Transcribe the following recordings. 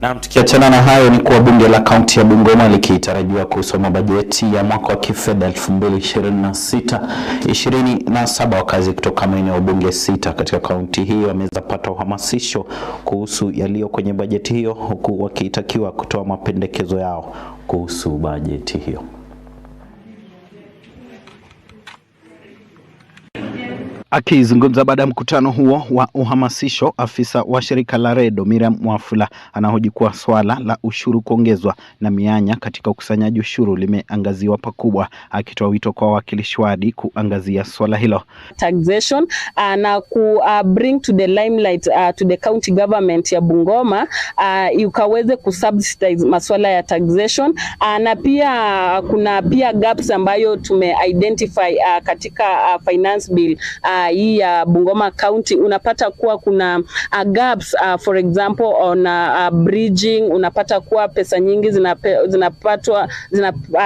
Na tukiachana na hayo ni kuwa bunge la kaunti ya Bungoma likitarajiwa kusoma bajeti ya mwaka wa kifedha 2026-27. Wakazi kutoka maeneo bunge 6 katika kaunti hiyo wameweza pata uhamasisho kuhusu yaliyo kwenye bajeti hiyo, huku wakitakiwa kutoa mapendekezo yao kuhusu bajeti hiyo. Akizungumza baada ya mkutano huo wa uhamasisho, afisa wa shirika la REDO Miriam Mwafula anahoji kuwa swala la ushuru kuongezwa na mianya katika ukusanyaji ushuru limeangaziwa pakubwa, akitoa wito kwa wawakilishi wadi kuangazia swala hilo. Taxation na bring to the limelight to the county government ya Bungoma ukaweze kusubsidize masuala ya taxation, na pia kuna gaps ambayo tumeidentify katika finance bill hii ya Bungoma County. Unapata kuwa kuna gaps, for example on bridging. Unapata kuwa pesa nyingi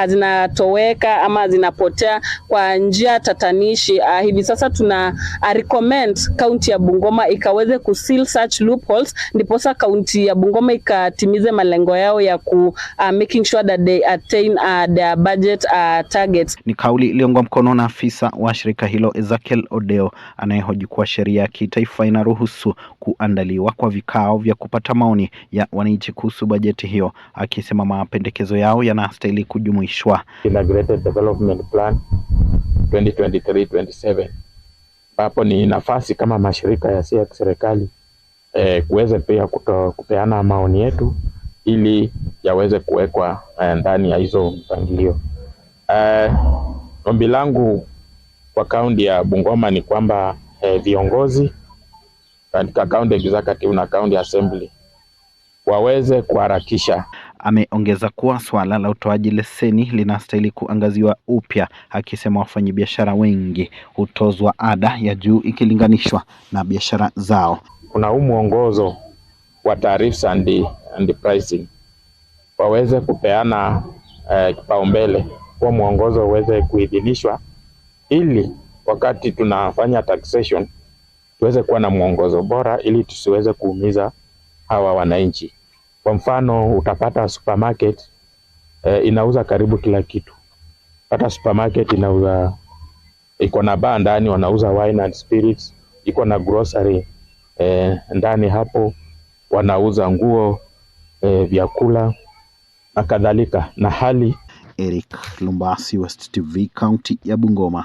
zinatoweka ama zinapotea kwa njia tatanishi. Hivi sasa tuna recommend county ya Bungoma ikaweze kuseal such loopholes, ndiposa county ya Bungoma ikatimize malengo yao ya making sure that they attain their budget targets. Ni kauli iliyoungwa mkono na afisa wa shirika hilo Ezekiel Odeo, anayehoji kuwa sheria ya kitaifa inaruhusu kuandaliwa kwa vikao vya kupata maoni ya wananchi kuhusu bajeti hiyo, akisema mapendekezo yao yanastahili kujumuishwa. Integrated Development Plan 2023-27, hapo ni nafasi kama mashirika yasiyo ya serikali kuweze pia kupeana maoni yetu ili yaweze kuwekwa ndani ya hizo mpangilio. Ombi langu kwa kaunti ya Bungoma ni kwamba viongozi katika county executive na county assembly waweze kuharakisha. Ameongeza kuwa swala la utoaji leseni linastahili kuangaziwa upya, akisema wafanyabiashara wengi hutozwa ada ya juu ikilinganishwa na biashara zao. Kuna mwongozo wa tariffs and pricing, waweze kupeana kipaumbele kwa mwongozo uweze kuidhinishwa, ili wakati tunafanya taxation tuweze kuwa na mwongozo bora ili tusiweze kuumiza hawa wananchi. Kwa mfano, utapata supermarket inauza karibu kila kitu. Hata supermarket inauza, iko na bar ndani wanauza wine and spirits, iko na grocery ndani hapo wanauza nguo, vyakula na kadhalika. Na hali Eric Lumbasi, West TV, kaunti ya Bungoma.